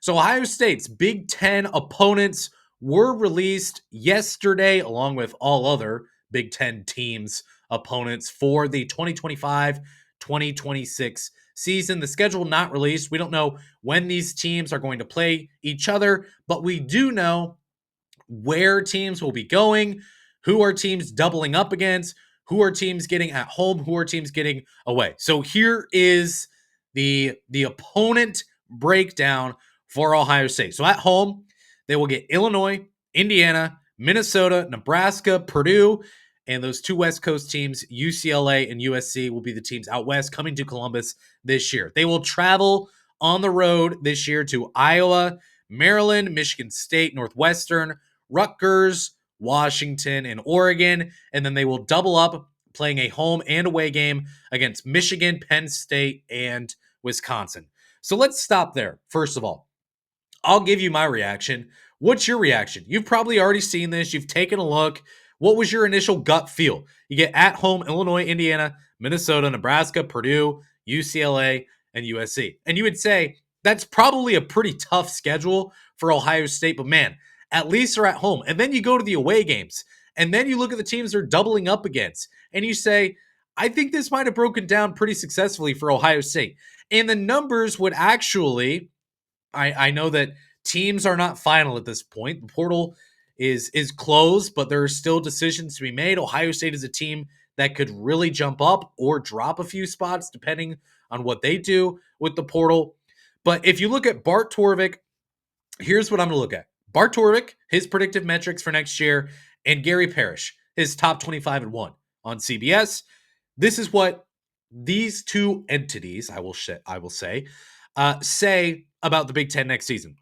So Ohio State's Big Ten opponents were released yesterday, along with all other Big Ten teams' opponents for the 2025-2026 season. The schedule not released. We don't know when these teams are going to play each other, but we do know where teams will be going, who are teams doubling up against, who are teams getting at home, who are teams getting away. So here is the opponent breakdown for Ohio State. So at home, they will get Illinois, Indiana, Minnesota, Nebraska, Purdue, and those two West Coast teams, UCLA and USC, will be the teams out west coming to Columbus this year. They will travel on the road this year to Iowa, Maryland, Michigan State, Northwestern, Rutgers, Washington, and Oregon, and then they will double up playing a home and away game against Michigan, Penn State, and Wisconsin. So let's stop there. First of all, I'll give you my reaction. What's your reaction? You've probably already seen this. You've taken a look. What was your initial gut feel? You get at home Illinois, Indiana, Minnesota, Nebraska, Purdue, UCLA, and USC. And you would say that's probably a pretty tough schedule for Ohio State, but man, at least they're at home. And then you go to the away games, and then you look at the teams they're doubling up against, and you say, I think this might have broken down pretty successfully for Ohio State. And the numbers would actually, I know that teams are not final at this point. The portal is closed, but there are still decisions to be made. Ohio State is a team that could really jump up or drop a few spots depending on what they do with the portal. But if you look at Bart Torvik, here's what I'm going to look at. Bart Torvik, his predictive metrics for next year, and Gary Parrish, his top 25 and 1 on CBS. This is what these two entities, I will say about the Big Ten next season.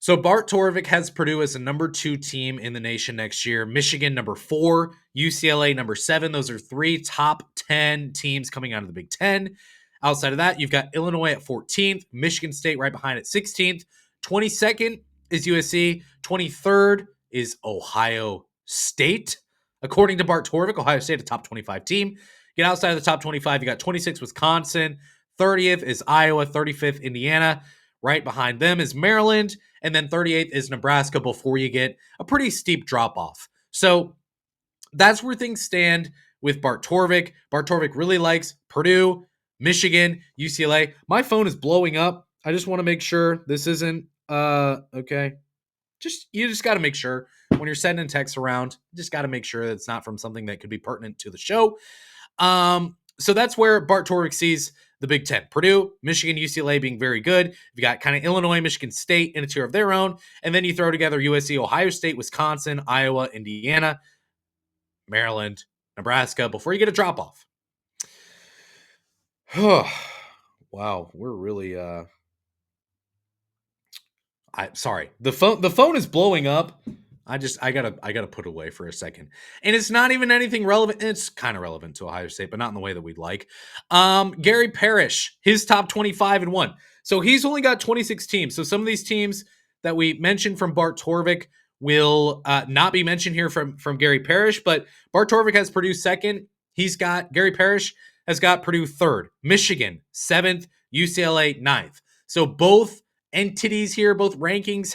So Bart Torvik has Purdue as the number 2 team in the nation next year. Michigan, number 4. UCLA, number 7. Those are 3 top 10 teams coming out of the Big Ten. Outside of that, you've got Illinois at 14th. Michigan State right behind at 16th. 22nd is USC. 23rd is Ohio State. According to Bart Torvik, Ohio State, a top 25 team. Get outside of the top 25, you got 26th Wisconsin. 30th is Iowa. 35th Indiana. Right behind them is Maryland, and then 38th is Nebraska before you get a pretty steep drop-off. So that's where things stand with Bart Torvik. Bart Torvik really likes Purdue, Michigan, UCLA. My phone is blowing up. I just want to make sure this isn't, okay. You just got to make sure when you're sending texts around, just got to make sure that it's not from something that could be pertinent to the show. So that's where Bart Torvik sees the Big Ten. Purdue, Michigan, UCLA being very good. You got kind of Illinois, Michigan State in a tier of their own. And then you throw together USC, Ohio State, Wisconsin, Iowa, Indiana, Maryland, Nebraska before you get a drop-off. Wow, we're really sorry. The phone is blowing up. I gotta put it away for a second. And it's not even anything relevant. It's kind of relevant to Ohio State, but not in the way that we'd like. Gary Parrish, his top 25 and 1. So he's only got 26 teams. So some of these teams that we mentioned from Bart Torvik will not be mentioned here from Gary Parrish, but Bart Torvik has Purdue 2nd. Gary Parrish has got Purdue 3rd, Michigan 7th, UCLA 9th. So both entities here, both rankings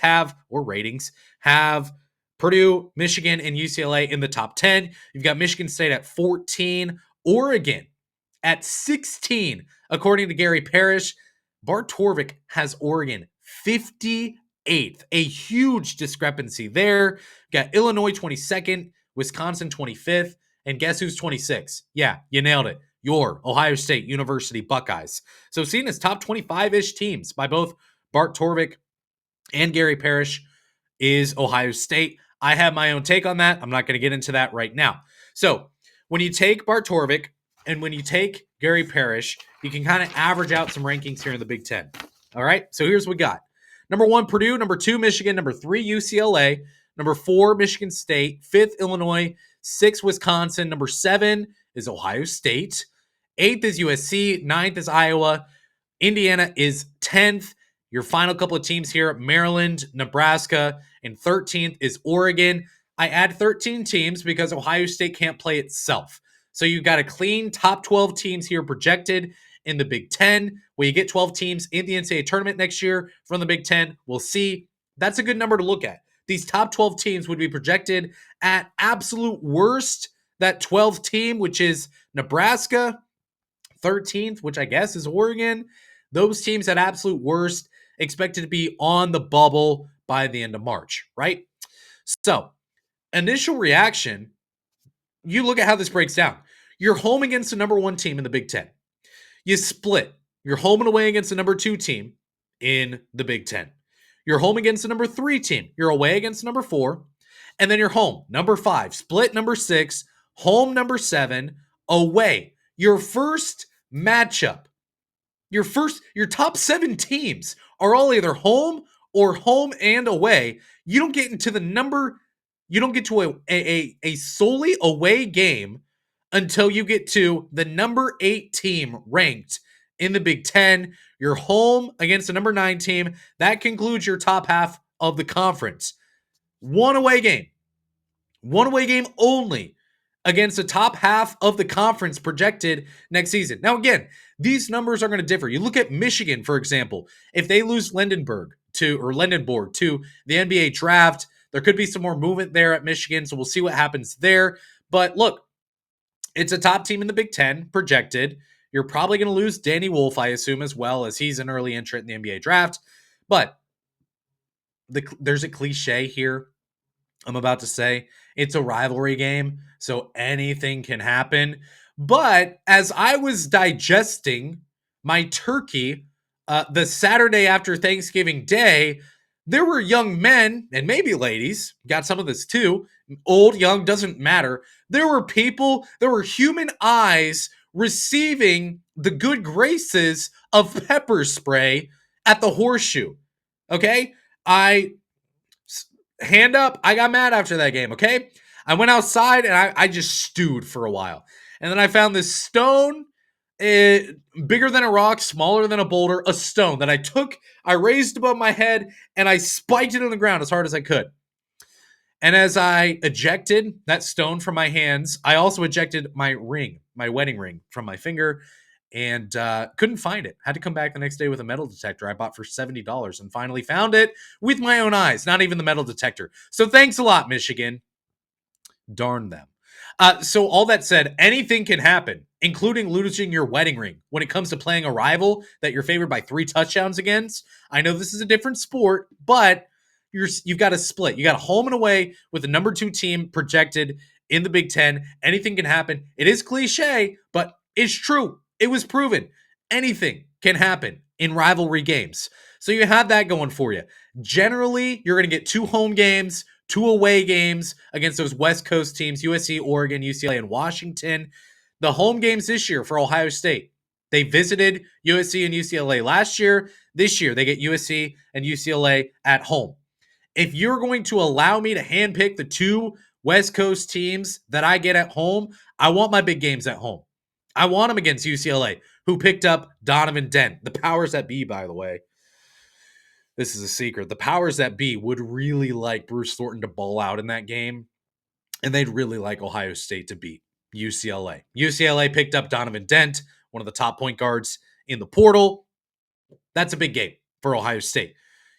ratings have Purdue, Michigan, and UCLA in the top 10. You've got Michigan State at 14, Oregon at 16, according to Gary Parrish. Bart Torvik has Oregon 58th, a huge discrepancy there. You've got Illinois 22nd, Wisconsin 25th, and guess who's 26th? Yeah, you nailed it. Your Ohio State University Buckeyes. So seen as top 25-ish teams by both Bart Torvik and Gary Parrish is Ohio State. I have my own take on that. I'm not going to get into that right now. So when you take Bart Torvik and when you take Gary Parrish, you can kind of average out some rankings here in the Big Ten. All right, so here's what we got. Number 1, Purdue. Number 2, Michigan. Number 3, UCLA. Number 4, Michigan State. 5th, Illinois. 6th, Wisconsin. Number 7 is Ohio State. 8th is USC. 9th is Iowa. Indiana is 10th. Your final couple of teams here, Maryland, Nebraska, and 13th is Oregon. I add 13 teams because Ohio State can't play itself. So you've got a clean top 12 teams here projected, in the Big Ten. Will you get 12 teams in the NCAA tournament next year from the Big Ten? We'll see. That's a good number to look at. These top 12 teams would be projected at absolute worst. That 12th team, which is Nebraska, 13th, which I guess is Oregon. Those teams at absolute worst expected to be on the bubble by the end of March, right? So, initial reaction, you look at how this breaks down. You're home against the number one team in the Big Ten. You split. You're home and away against the number two team in the Big Ten. You're home against the number three team. You're away against number four. And then you're home, number five, split number six, home number seven, away. Your first matchup, your top seven teams are all either home or home and away. You don't get to a solely away game until you get to the number 8 team ranked in the Big Ten. You're home against the number 9 team. That concludes your top half of the conference. One away game only against the top half of the conference projected next season. Now, again, these numbers are going to differ. You look at Michigan, for example. If they lose Lendenborg to the NBA draft, there could be some more movement there at Michigan, so we'll see what happens there. But look, it's a top team in the Big Ten projected. You're probably going to lose Danny Wolf, I assume, as well, as he's an early entrant in the NBA draft. But there's a cliche here I'm about to say. It's a rivalry game, so anything can happen. But as I was digesting my turkey the Saturday after Thanksgiving Day, there were young men, and maybe ladies, got some of this too, old, young, doesn't matter. There were human eyes receiving the good graces of pepper spray at the Horseshoe. Okay? Hand up, I got mad after that game, okay? I went outside and I just stewed for a while. And then I found this stone, bigger than a rock, smaller than a boulder, a stone that I raised above my head, and I spiked it in the ground as hard as I could. And as I ejected that stone from my hands, I also ejected my wedding ring from my finger, and couldn't find it. Had to come back the next day with a metal detector I bought for $70 and finally found it with my own eyes, not even the metal detector. So thanks a lot, Michigan. Darn them. So all that said, anything can happen, including losing your wedding ring when it comes to playing a rival that you're favored by 3 touchdowns against. I know this is a different sport, but you've got to split. You got a home and away with the number 2 team projected in the Big Ten. Anything can happen. It is cliche, but it's true. It was proven. Anything can happen in rivalry games. So you have that going for you. Generally, you're going to get 2 home games, 2 away games against those West Coast teams, USC, Oregon, UCLA, and Washington. The home games this year for Ohio State, they visited USC and UCLA last year. This year, they get USC and UCLA at home. If you're going to allow me to handpick the 2 West Coast teams that I get at home, I want my big games at home. I want them against UCLA, who picked up Donovan Dent. The powers that be, by the way. This is a secret. The powers that be would really like Bruce Thornton to ball out in that game, and they'd really like Ohio State to beat UCLA. UCLA picked up Donovan Dent, one of the top point guards in the portal. That's a big game for Ohio State.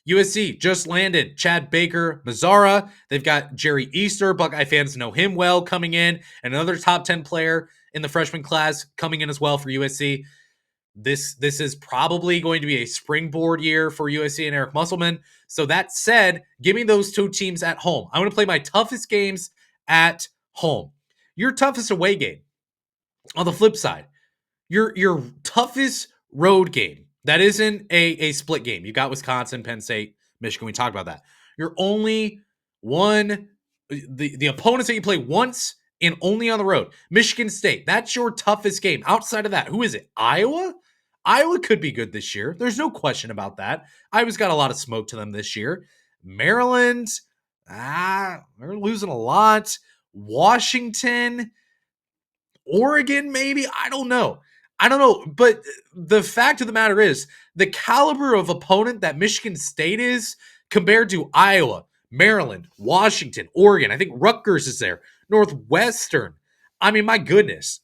USC just landed Chad Baker Mazzara. They've got Jerry Easter. Buckeye fans know him well coming in. And another top 10 player in the freshman class coming in as well for USC. This is probably going to be a springboard year for USC and Eric Musselman. So that said, give me those 2 teams at home. I'm going to play my toughest games at home. Your toughest away game, on the flip side, your toughest road game that isn't a split game. You got Wisconsin, Penn State, Michigan. We talked about that. You're only the opponents that you play once and only on the road. Michigan State, that's your toughest game. Outside of that, who is it? Iowa? Iowa could be good this year. There's no question about that. Iowa's got a lot of smoke to them this year. Maryland, they're losing a lot. Washington, Oregon, maybe? I don't know. But the fact of the matter is, the caliber of opponent that Michigan State is compared to Iowa, Maryland, Washington, Oregon, I think Rutgers is there, Northwestern. I mean, my goodness,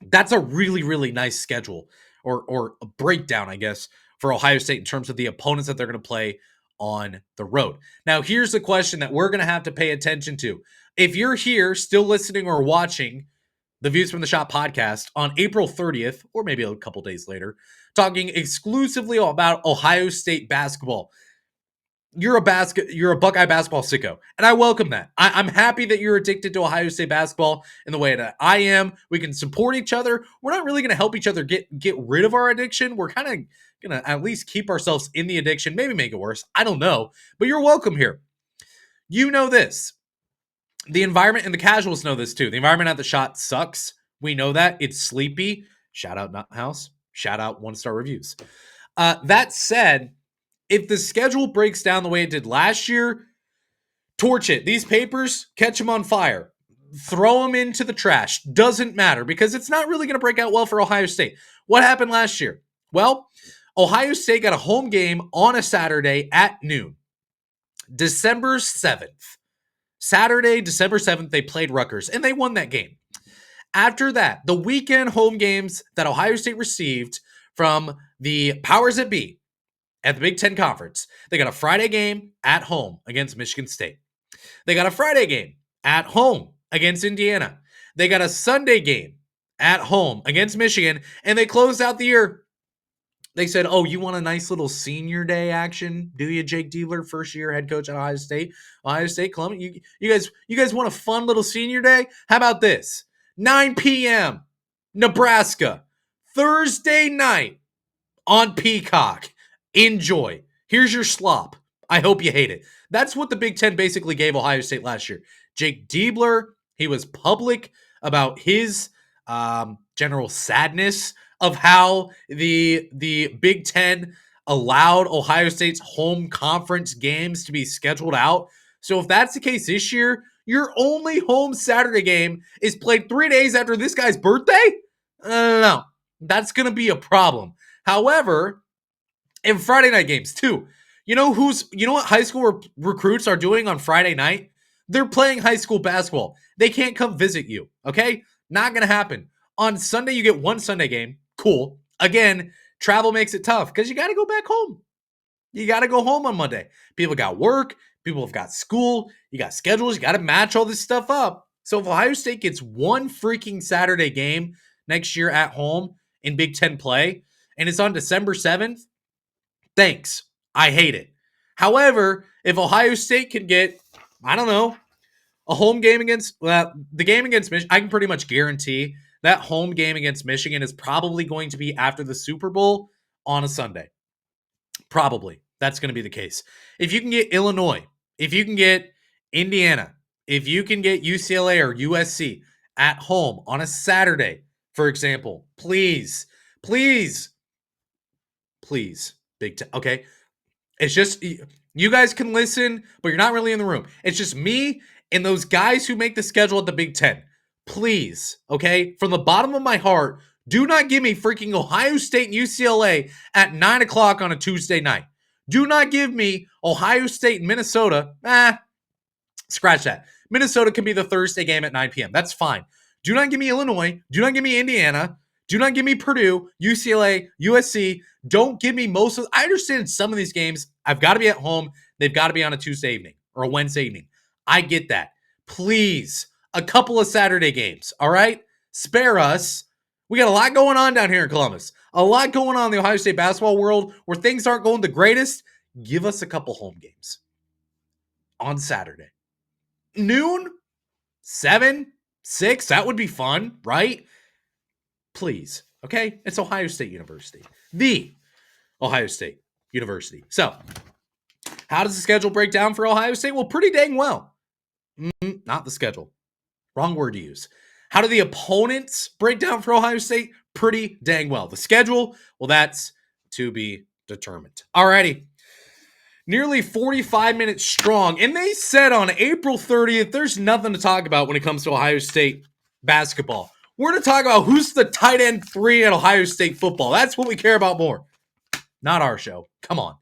that's a really, really nice schedule or a breakdown, I guess, for Ohio State in terms of the opponents that they're going to play on the road. Now, here's the question that we're going to have to pay attention to. If you're here still listening or watching the Views from the Shop podcast on April 30th, or maybe a couple days later, talking exclusively about Ohio State basketball, you're a Buckeye basketball sicko, and I welcome that. I'm happy that you're addicted to Ohio State basketball in the way that I am. We can support each other. We're not really going to help each other get rid of our addiction. We're kind of going to at least keep ourselves in the addiction, maybe make it worse. I don't know, but you're welcome here. You know this. The environment and the casuals know this too. The environment at the Shot sucks. We know that. It's sleepy. Shout out Nut House. Shout out 1-star reviews. That said, if the schedule breaks down the way it did last year, torch it. These papers, catch them on fire. Throw them into the trash. Doesn't matter because it's not really going to break out well for Ohio State. What happened last year? Well, Ohio State got a home game on a Saturday at noon. December 7th. Saturday, December 7th, they played Rutgers, and they won that game. After that, the weekend home games that Ohio State received from the powers that be at the Big Ten Conference, they got a Friday game at home against Michigan State. They got a Friday game at home against Indiana. They got a Sunday game at home against Michigan, and they closed out the year. They said, oh, you want a nice little senior day action? Do you, Jake Diebler, first-year head coach at Ohio State? Ohio State, Columbia, you guys want a fun little senior day? How about this? 9 p.m., Nebraska, Thursday night on Peacock. Enjoy. Here's your slop. I hope you hate it. That's what the Big Ten basically gave Ohio State last year. Jake Diebler, he was public about his general sadness of how the Big Ten allowed Ohio State's home conference games to be scheduled out. So if that's the case this year, your only home Saturday game is played 3 days after this guy's birthday? No, that's going to be a problem. However, and Friday night games too. You know what high school recruits are doing on Friday night? They're playing high school basketball. They can't come visit you, okay? Not going to happen. On Sunday, you get one Sunday game. Cool. Again, travel makes it tough because you got to go back home. You got to go home on Monday. People got work. People have got school. You got schedules. You got to match all this stuff up. So if Ohio State gets one freaking Saturday game next year at home in Big Ten play, and it's on December 7th, thanks. I hate it. However, if Ohio State can get, I don't know, a home game against, the game against Michigan, I can pretty much guarantee that home game against Michigan is probably going to be after the Super Bowl on a Sunday. Probably. That's going to be the case. If you can get Illinois, if you can get Indiana, if you can get UCLA or USC at home on a Saturday, for example, please, Big Ten. Okay. It's just, you guys can listen, but you're not really in the room. It's just me and those guys who make the schedule at the Big Ten. Please, okay, from the bottom of my heart, do not give me freaking Ohio State and UCLA at 9 o'clock on a Tuesday night. Do not give me Ohio State and Minnesota. Scratch that. Minnesota can be the Thursday game at 9 p.m. That's fine. Do not give me Illinois. Do not give me Indiana. Do not give me Purdue, UCLA, USC. Don't give me most of. I understand some of these games, I've got to be at home. They've got to be on a Tuesday evening or a Wednesday evening. I get that. Please, a couple of Saturday games, all right? Spare us. We got a lot going on down here in Columbus. A lot going on in the Ohio State basketball world where things aren't going the greatest. Give us a couple home games on Saturday. Noon, 7, 6, that would be fun, right? Please, okay? It's Ohio State University. The Ohio State University. So, how does the schedule break down for Ohio State? Well, pretty dang well. Not the schedule. Wrong word to use. How do the opponents break down for Ohio State? Pretty dang well. The schedule, well, that's to be determined. Alrighty. Nearly 45 minutes strong. And they said on April 30th, there's nothing to talk about when it comes to Ohio State basketball. We're going to talk about who's the tight end 3 at Ohio State football. That's what we care about more. Not our show. Come on.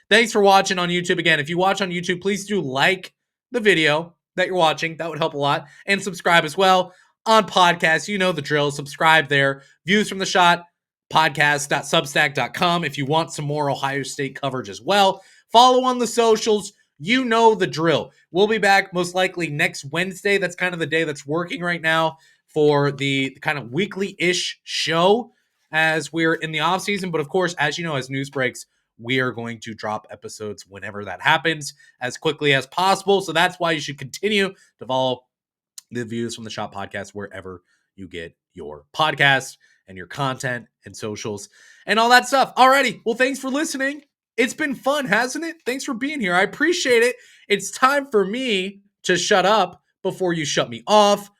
Thanks for watching on YouTube. Again, if you watch on YouTube, please do like the video that you're watching. That would help a lot. And subscribe as well on podcasts. You know the drill. Subscribe there. Views from the Shot. podcast.substack.com if you want some more Ohio State coverage as well. Follow on the socials. You know the drill. We'll be back most likely next Wednesday. That's kind of the day that's working right now for the kind of weekly-ish show as we're in the off season. But of course, as you know, as news breaks, we are going to drop episodes whenever that happens as quickly as possible. So that's why you should continue to follow the Views from the Shop podcast wherever you get your podcast and your content and socials and all that stuff. Alrighty. Well, thanks for listening. It's been fun, hasn't it? Thanks for being here. I appreciate it. It's time for me to shut up before you shut me off.